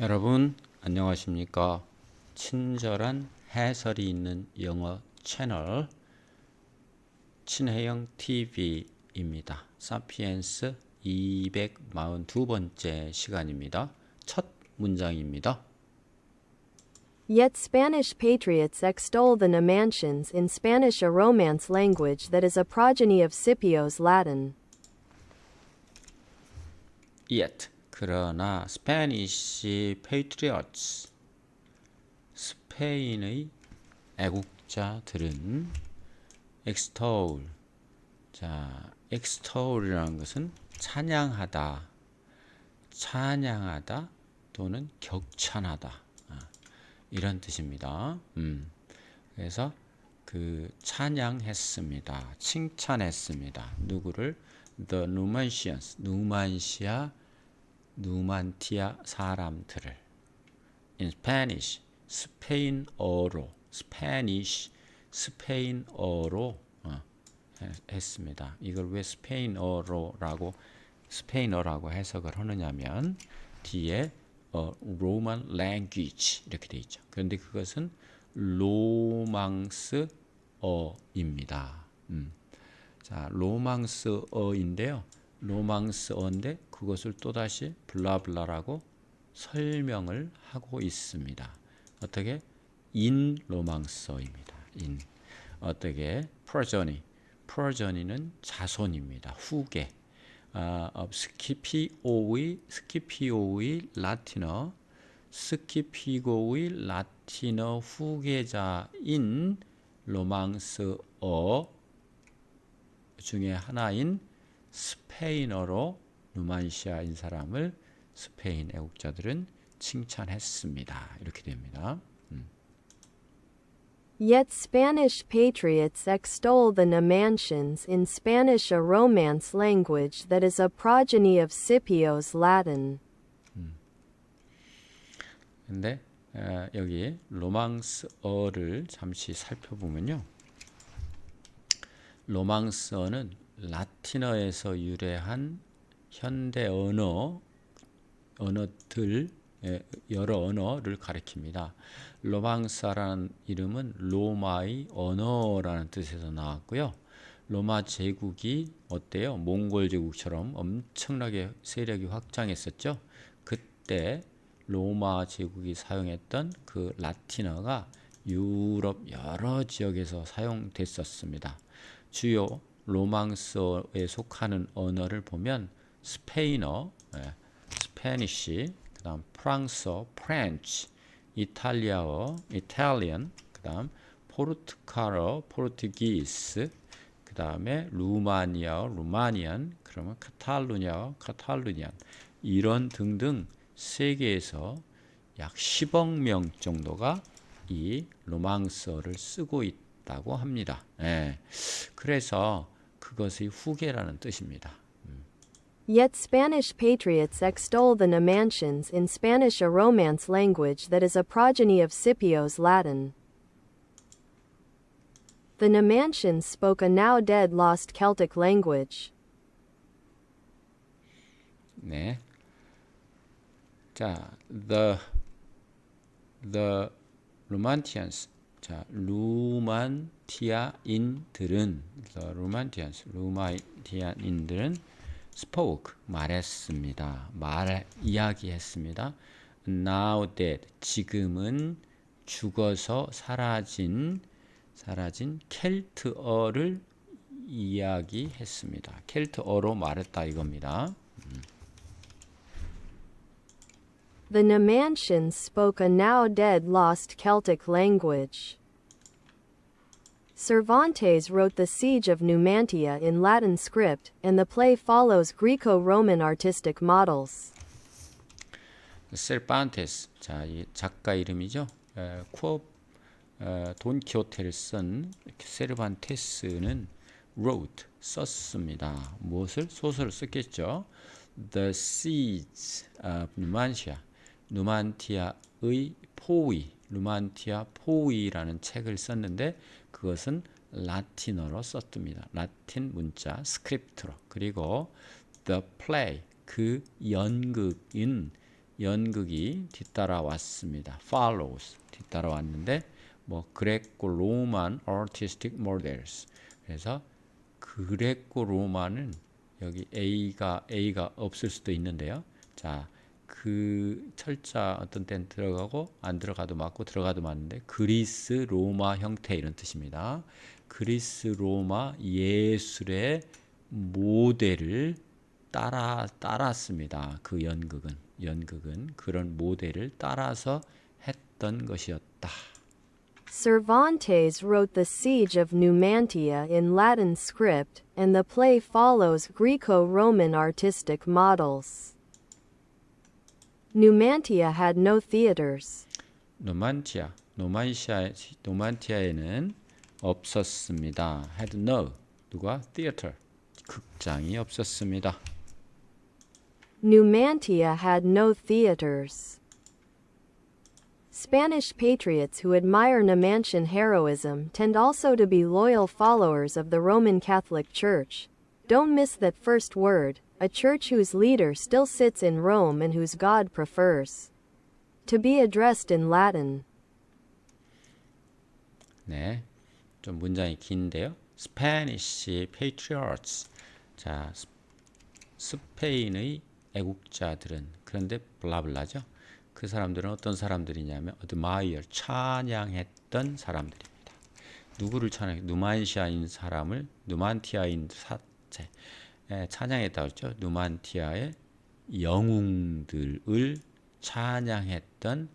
여러분 안녕하십니까? 친절한 해설이 있는 영어 채널 친해영 TV입니다. 사피엔스 242번째 시간입니다. 첫 문장입니다. Yet Spanish patriots extol the Numantians in Spanish, a Romance language that is a progeny of Scipio's Latin. Yet 그러나 Spanish patriots 스페인의 애국자들은 extol extol이라는 것은 찬양하다, 찬양하다 또는 격찬하다 이런 뜻입니다. 그래서 그 찬양했습니다, 칭찬했습니다. 누구를? The Numantians, 누만티아 사람들을. In Spanish, 스페인어로, 스페인어로 했습니다. 이걸 왜 스페인어라고 해석을 하느냐면 뒤에 Roman language 이렇게 돼 있죠. 그런데 그것은 로망스어입니다. 자, 로망스어인데요. 로망스어인데 그것을 또다시 블라블라라고 설명을 하고 있습니다. 어떻게? 인 로망스어입니다. 인. 어떻게? 프로저니는 자손입니다. 후계. 스키피오의 라틴어 후계자인 로망스어 중에 하나인 스페인어로 누만시아인 사람을 스페인 애국자들은 칭찬했습니다. 이렇게 됩니다. Yet Spanish patriots extol the Numantians in Spanish, a Romance language that is a progeny of Scipio's Latin. 근데 여기 로망스어를 잠시 살펴보면요. 로망스어는 라틴어에서 유래한 현대 언어들 여러 언어를 가리킵니다. 로망스라는 이름은 로마의 언어라는 뜻에서 나왔고요. 로마 제국이 어때요? 몽골 제국처럼 엄청나게 세력이 확장했었죠. 그때 로마 제국이 사용했던 그 라틴어가 유럽 여러 지역에서 사용됐었습니다. 주요 로망스어에 속하는 언어를 보면 스페인어, 스페니쉬, 그다음 프랑스어, 프렌치, 이탈리아어, 이탈리안, 그다음 포르투갈어, 포르투기스, 그다음에 루마니아어, 루마니안, 그러면 카탈루냐어, 카탈루니안 이런 등등 세계에서 약 10억 명 정도가 이 로망스어를 쓰고 있다고 합니다. 그래서 그것의 후계라는 뜻입니다. Yet Spanish patriots extol the Numantians in Spanish, a Romance language that is a progeny of Scipio's Latin. The Numantians spoke a now dead, lost Celtic language. 네. 자, the Numantians. 자, 루마티아인들은 spoke 말했습니다. 이야기했습니다. Now dead 지금은 죽어서 사라진 켈트어를 이야기했습니다. 켈트어로 말했다 이겁니다. The Numantians spoke a now dead, lost Celtic language. Cervantes wrote The Siege of Numantia in Latin script, and the play follows Greco-Roman artistic models. 세르반테스, 자, 이 작가 이름이죠. 돈키호테를 쓴 세르반테스는 wrote, 썼습니다. 무엇을? 소설을 썼겠죠. The Siege of Numantia, 누만티아의 누만티아 포위라는 책을 썼는데 그것은 라틴어로 썼습니다. 라틴 문자 스크립트로. 그리고 the play 그 연극인 연극이 뒤따라왔습니다. follows 뒤따라왔는데 뭐 그레코 로만 artistic models 그래서 그레코 로마는 여기 A가 없을 수도 있는데요. 자, 그 철자 어떤 때는 들어가고 안 들어가도 맞고 들어가도 맞는데 그리스 로마 형태 이런 뜻입니다. 그리스 로마 예술의 모델을 따랐습니다. 그 연극은 그런 모델을 따라서 했던 것이었다. Cervantes wrote The Siege of Numantia in Latin script, and the play follows Greco-Roman artistic models. Numantia had no theaters. 노만티아에는 없었습니다. had no 누가 theater 극장이 없었습니다. Numantia had no theaters. Spanish patriots who admire Numantian heroism tend also to be loyal followers of the Roman Catholic Church. Don't miss that first word, a church whose leader still sits in Rome and whose God prefers. To be addressed in Latin. 네, 좀 문장이 긴데요. Spanish patriots. 자, 스페인의 애국자들은 그런데 블라블라죠. 그 사람들은 어떤 사람들이냐면 admire 찬양했던 사람들입니다. 누구를 누만티아인 사람을 누만티아인 사체 찬양했다고 했죠. 누만티아의 영웅들을 찬양했던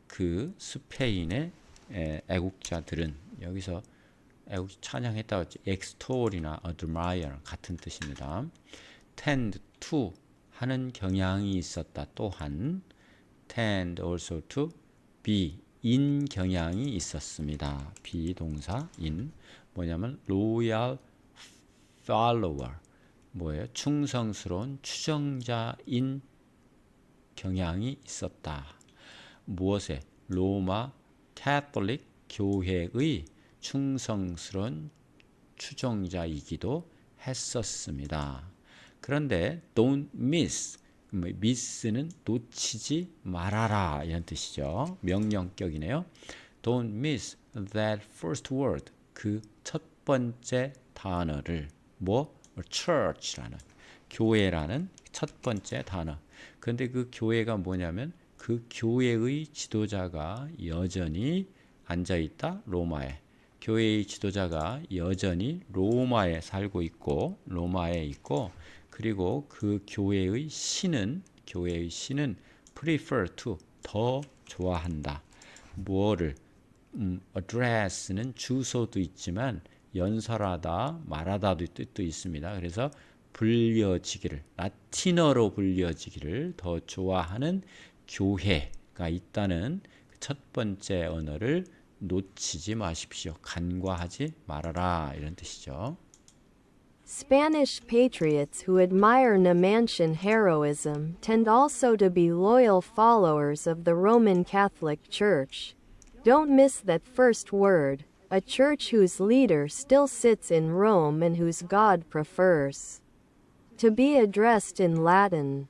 그 스페인의 애국자들은 여기서 찬양했다고 했죠. extol이나 admire 같은 뜻입니다. tend to 하는 경향이 있었다. 또한 tend also to be 인 경향이 있었습니다. 비동사 in 뭐냐면 loyal follower 뭐예요? 충성스러운 추종자인 경향이 있었다. 무엇에? 로마 캐톨릭 교회의 충성스러운 추종자이기도 했었습니다. 그런데 don't miss, miss는 놓치지 말아라 이런 뜻이죠. 명령격이네요. Don't miss that first word, 그 첫 번째 단어를 church라는 교회라는 첫 번째 단어. 그런데 그 교회가 뭐냐면 그 교회의 지도자가 여전히 앉아있다 로마에. 교회의 지도자가 여전히 로마에 살고 있고 로마에 있고 그리고 그 교회의 신은 prefer to 더 좋아한다. 뭐를 address는 주소도 있지만 연설하다 말하다도 뜻도 있습니다. 그래서 불려지기를 라틴어로 불려지기를 더 좋아하는 교회가 있다는 첫 번째 언어를 놓치지 마십시오. 간과하지 말아라 이런 뜻이죠. Spanish patriots who admire Numantian heroism tend also to be loyal followers of the Roman Catholic Church. Don't miss that first word, a church whose leader still sits in Rome and whose God prefers. To be addressed in Latin.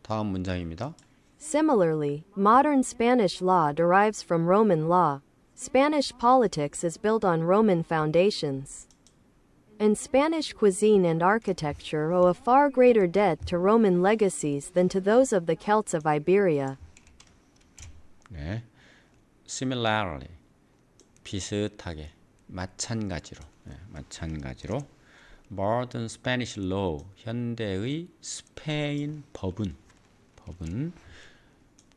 다음 문장입니다. Similarly, modern Spanish law derives from Roman law. Spanish politics is built on Roman foundations. And Spanish cuisine and architecture owe a far greater debt to Roman legacies than to those of the Celts of Iberia. 네. Similarly, 비슷하게, 마찬가지로, modern Spanish law, 현대의 스페인 법은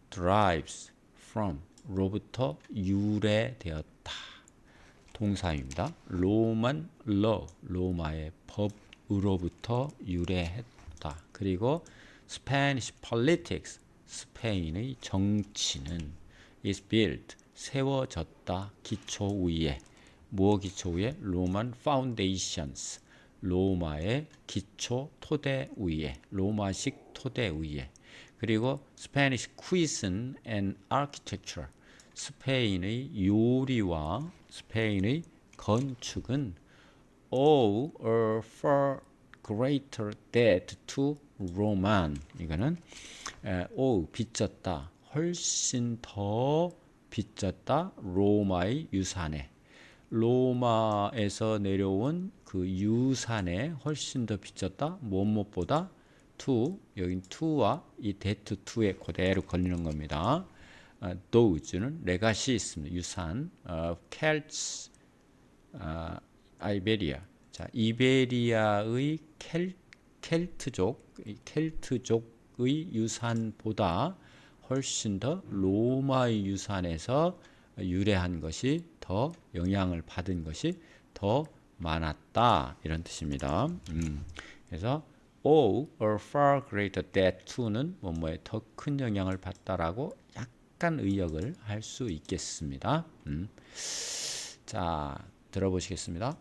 derives from, 로부터 유래되었다. 동사입니다. Roman law, 로마의 법으로부터 유래했다. 그리고 Spanish politics, 스페인의 정치는 is built, 세워졌다. 기초 위에. 뭐 기초 위에? Roman foundations, 로마의 기초 토대 위에. 로마식 토대 위에. 그리고 Spanish cuisine and architecture, 스페인의 요리와 스페인의 건축은 owe a far greater debt to Roman. 이거는 빚졌다. 훨씬 더 빚졌다. 로마의 유산에. 로마에서 내려온 그 유산에 훨씬 더 빚졌다. 무엇보다 to, 여긴 to와 이 debt to에 그대로 걸리는 겁니다. those는 레가시 있습니다. 유산. Celts, 아이베리아. 자, 이베리아의 켈트족의 유산보다 훨씬 더 로마의 유산에서 유래한 것이 더 영향을 받은 것이 더 많았다 이런 뜻입니다. 그래서 owe a far greater debt to는 뭐뭐에 더 큰 영향을 받다라고 약간 의역을 할 수 있겠습니다. 자, 들어보시겠습니다.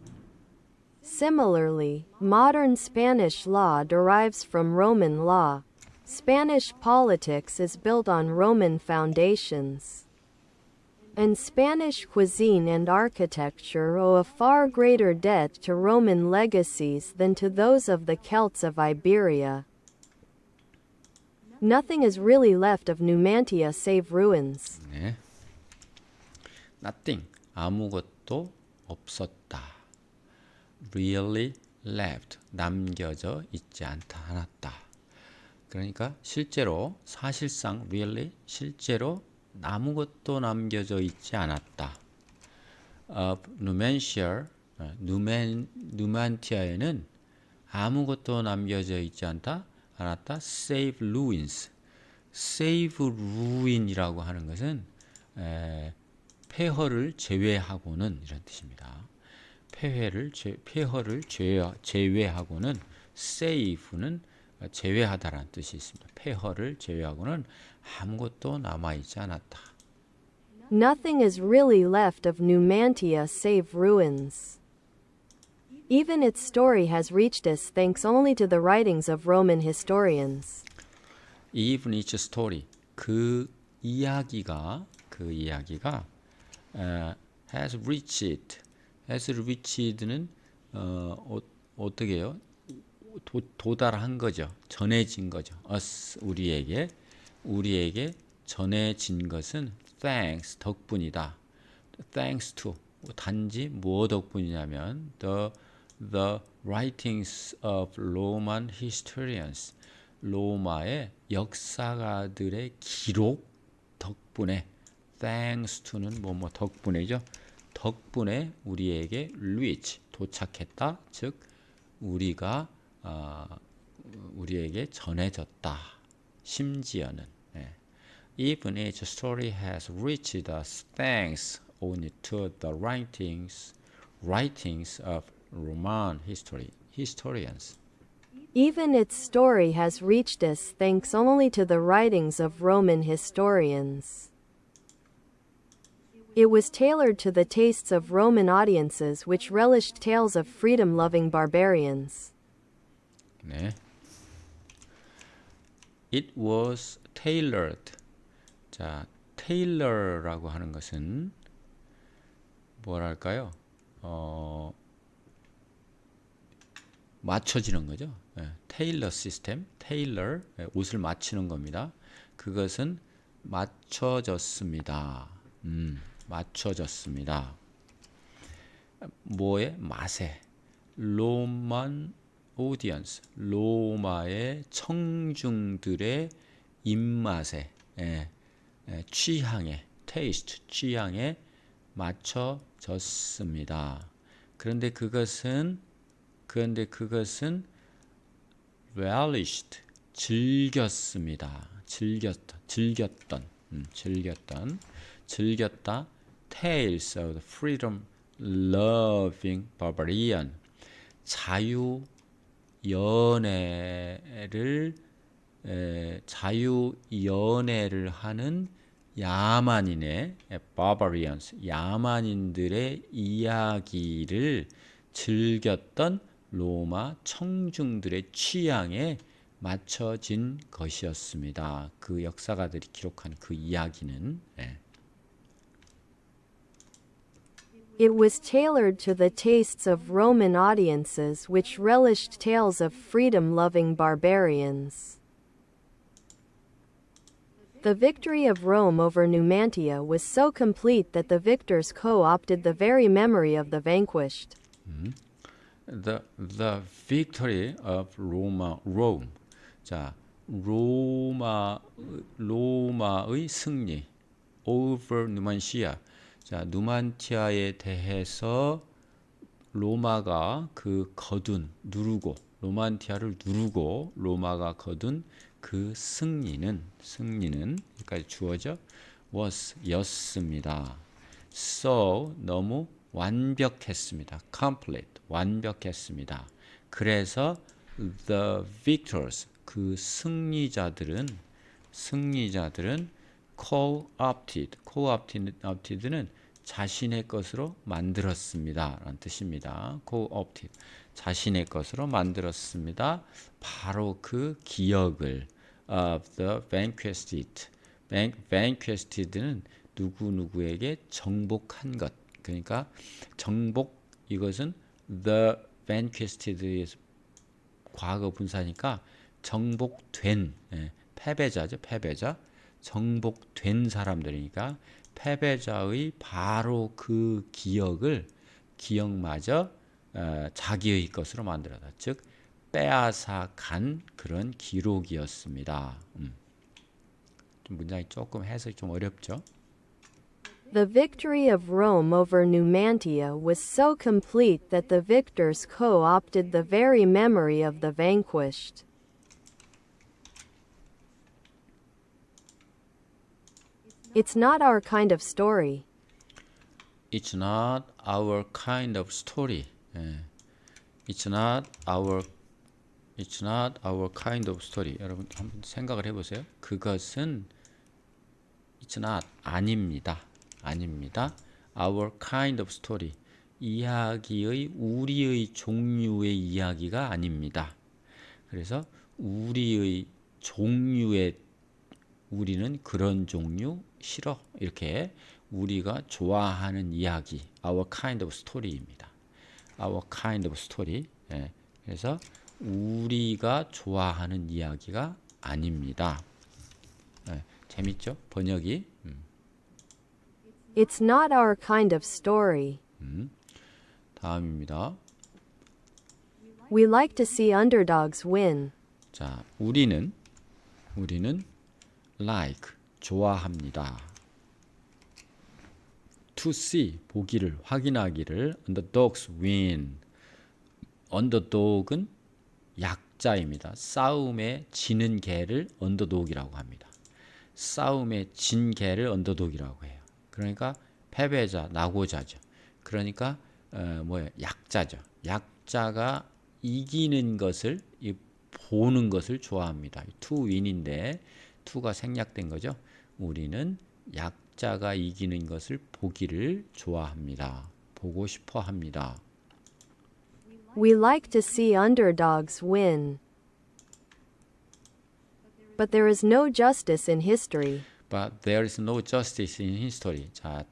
Similarly, modern Spanish law derives from Roman law. Spanish politics is built on Roman foundations. And Spanish cuisine and architecture owe a far greater debt to Roman legacies than to those of the Celts of Iberia. Nothing is really left of Numantia save ruins. 네. Nothing, 아무것도 없었다. Really left, 남겨져 있지 않았다. 그러니까 실제로, 사실상 really, 실제로 아무것도 남겨져 있지 않았다. 누만티아에는 아무것도 남겨져 있지 않았다. Save ruins. Save ruin이라고 하는 것은 폐허를 제외하고는 이런 뜻입니다. 폐허를 제외하고는 save는 제외하다라는 뜻이 있습니다. 폐허를 제외하고는 아무것도 남아 있지 않았다. Nothing is really left of Numantia save ruins. Even its story has reached us thanks only to the writings of Roman historians. Even its story, 그 이야기가 has reached는 어떻게 해요? 도달한 거죠. 전해진 거죠. us, 우리에게 전해진 것은 thanks, 덕분이다. thanks to, 단지 무엇 덕분이냐면 the writings of Roman historians, 로마의 역사가들의 기록 덕분에, thanks to는 뭐뭐 덕분에죠. 덕분에 우리에게 reach, 도착했다. 즉 우리에게 전해졌다. 심지어는 Even its story has reached us thanks only to the writings of Roman historians. Even its story has reached us thanks only to the writings of Roman historians. It was tailored to the tastes of Roman audiences which relished tales of freedom-loving barbarians. 네. It was tailored. 자, tailor라고 하는 것은 뭐랄까요? 맞춰지는 거죠. 테일러 시스템, 테일러, 옷을 맞추는 겁니다. 그것은 맞춰졌습니다. 맞춰졌습니다. 뭐의 맛에? 로만 오디언스, 로마의 청중들의 입맛에, 취향에, 테이스트, 취향에 맞춰졌습니다. 그런데 그것은 relished, 즐겼습니다. 즐겼다. Tales of the freedom-loving barbarian, 자유 연애를 하는 야만인의 barbarians, 야만인들의 이야기를 즐겼던 로마 청중들의 취향에 맞춰진 것이었습니다. 그 역사가들이 기록한 그 이야기는 It was tailored to the tastes of Roman audiences which relished tales of freedom-loving barbarians. The victory of Rome over Numantia was so complete that the victors co-opted the very memory of the vanquished. The victory of Rome. 자, 로마의 승리. over 누만시아. 자, 누만티아에 대해서 로마가 로만티아를 누르고 로마가 거둔 그 승리는 여기까지 주어져 was 였습니다. So 너무 완벽했습니다. complete 완벽했습니다. 그래서 the victors 그 승리자들은 co-opted는 자신의 것으로 만들었습니다. 라는 뜻입니다. co-opted 자신의 것으로 만들었습니다. 바로 그 기억을 of the vanquisted는 누구누구에게 정복한 것. 그러니까 이것은 the vanquisted의 과거 분사니까 정복된 패배자죠. 패배자. 정복된 사람들이니까 패배자의 바로 그 기억마저 자기의 것으로 만들었다. 즉 빼앗아간 그런 기록이었습니다. 좀 문장이 조금 해석이 좀 어렵죠. The victory of Rome over Numantia was so complete that the victors co-opted the very memory of the vanquished. It's not our kind of story. It's not our kind of story. It's not our kind of story. 여러분 한번 생각을 해보세요. 그것은 It's not 아닙니다. Our kind of story. 우리의 종류의 이야기가 아닙니다. 그래서 우리의 종류의 우리는 그런 종류 싫어. 이렇게 우리가 좋아하는 이야기 our kind of story입니다. our kind of story. 그래서 우리가 좋아하는 이야기가 아닙니다. 재밌죠? 번역이. It's not our kind of story. 다음입니다. We like to see underdogs win. 자, 우리는 like 좋아합니다. to see 보기를 확인하기를 underdogs win. underdog은 약자입니다. 싸움에 지는 개를 언더독이라고 합니다. 싸움에 진 개를 언더독이라고 해요. 그러니까 패배자, 낙오자죠. 그러니까 약자죠. 약자가 이기는 것을 보는 것을 좋아합니다. to win인데 to가 생략된 거죠. 우리는 약자가 이기는 것을 보기를 좋아합니다. 보고 싶어 합니다. We like to see underdogs win. But there is no justice in history. But there is no justice in history. 자,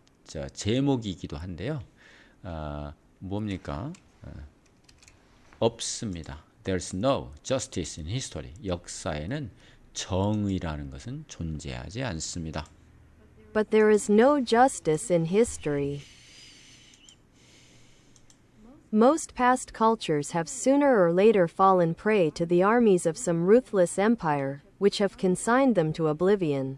제목이기도 한데요. 뭡니까? 없습니다. There's no justice in history. 역사에는 정의라는 것은 존재하지 않습니다. But there is no justice in history. Most past cultures have sooner or later fallen prey to the armies of some ruthless empire, which have consigned them to oblivion.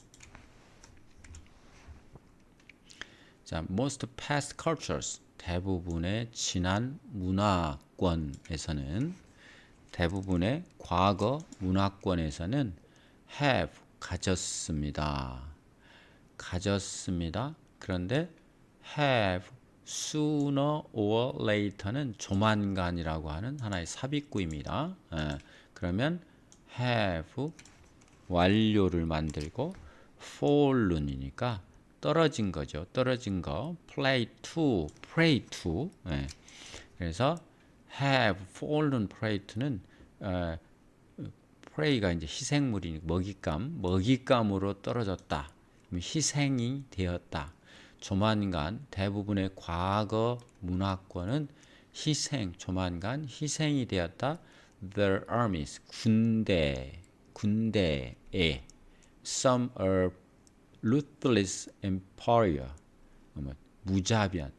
자, most past cultures 대부분의 지난 문화권에서는 대부분의 과거 문화권에서는 have 가졌습니다. 그런데 have sooner or later는 조만간이라고 하는 하나의 삽입구입니다. 그러면 have 완료를 만들고 fallen이니까 떨어진 거죠. 떨어진 거. pray to. 그래서 have fallen prey to는 prey가 이제 희생물이니까 먹잇감으로 떨어졌다. 희생이 되었다. 조만간 대부분의 과거 문화권은 조만간 희생이 되었다. The armies, 군대에 some are ruthless empire,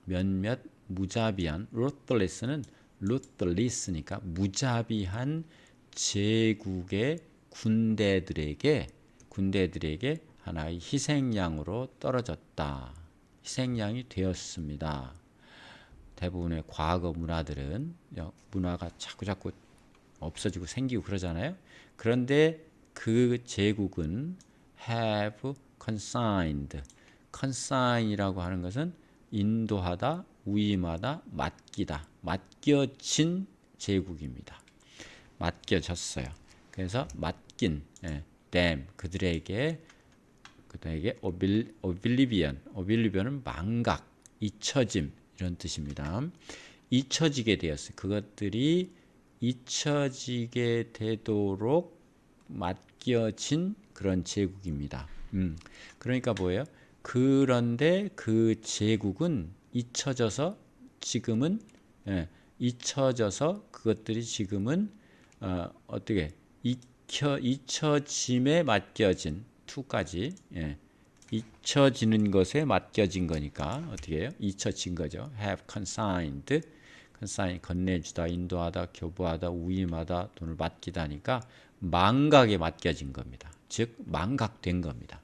몇몇 무자비한, ruthless는 ruthless니까 무자비한 제국의 군대들에게 하나의 희생양으로 떨어졌다. 희생양이 되었습니다. 대부분의 과거 문화들은 문화가 자꾸 없어지고 생기고 그러잖아요. 그런데 그 제국은 have consign이라고 하는 것은 인도하다, 위임하다, 맡겨진 제국입니다. 맡겨졌어요. 그래서 them, 그들에게 oblivion은 망각, 잊혀짐 이런 뜻입니다. 잊혀지게 되었어요. 그것들이 잊혀지게 되도록 맡겨진 그런 제국입니다. 그러니까 뭐예요? 그런데 그 제국은 잊혀져서 그것들이 지금은 어떻게 잊혀짐에 맡겨진 to까지 잊혀지는 것에 맡겨진 거니까 어떻게 해요? 잊혀진 거죠. have consigned 건네주다, 인도하다, 교부하다, 위임하다, 돈을 맡기다니까 망각에 맡겨진 겁니다. 즉 망각된 겁니다.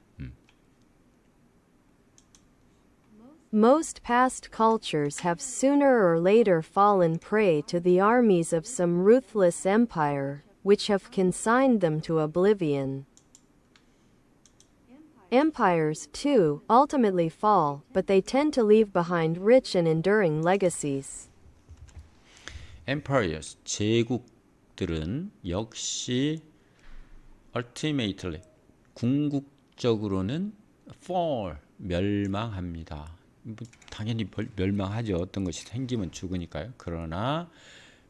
Most past cultures have sooner or later fallen prey to the armies of some ruthless empire, which have consigned them to oblivion. Empires, too, ultimately fall, but they tend to leave behind rich and enduring legacies. empires, 제국들은 역시 ultimately, 궁극적으로는 fall, 멸망합니다. 당연히 멸망하죠. 어떤 것이 생기면 죽으니까요. 그러나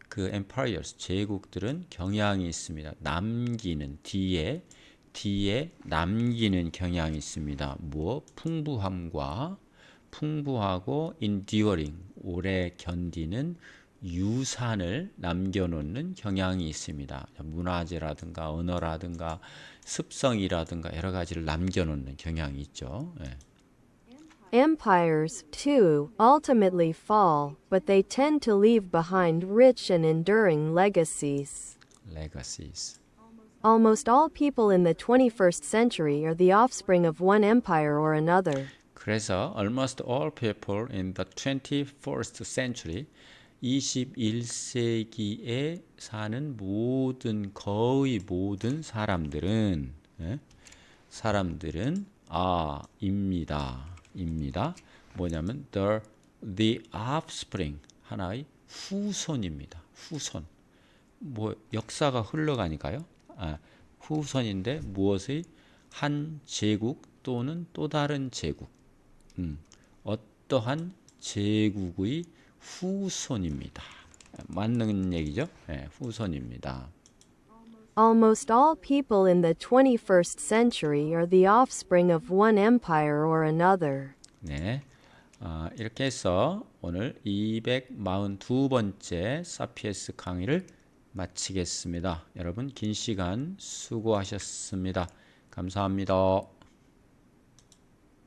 그 empires, 제국들은 경향이 있습니다. 남기는 뒤에 남기는 경향이 있습니다. 풍부하고 enduring, 오래 견디는 유산을 남겨놓는 경향이 있습니다. 문화재라든가 언어라든가 습성이라든가 여러 가지를 남겨놓는 경향이 있죠. Empires, too, ultimately fall, but they tend to leave behind rich and enduring legacies. Almost all people in the 21st century are the offspring of one empire or another. 그래서 almost all people in the 21st century, 21세기에 사는 거의 모든 사람들은 입니다. 뭐냐면 the offspring, 하나의 후손입니다. 후손. 역사가 흘러가니까요. 후손인데 무엇의 한 제국 또는 또 다른 제국. 어떠한 제국의 후손입니다. 맞는 얘기죠? 후손입니다. Almost all people in the 21st century are the offspring of one empire or another. 네. 이렇게 해서 오늘 242번째 사피엔스 강의를 마치겠습니다. 여러분 긴 시간 수고하셨습니다. 감사합니다.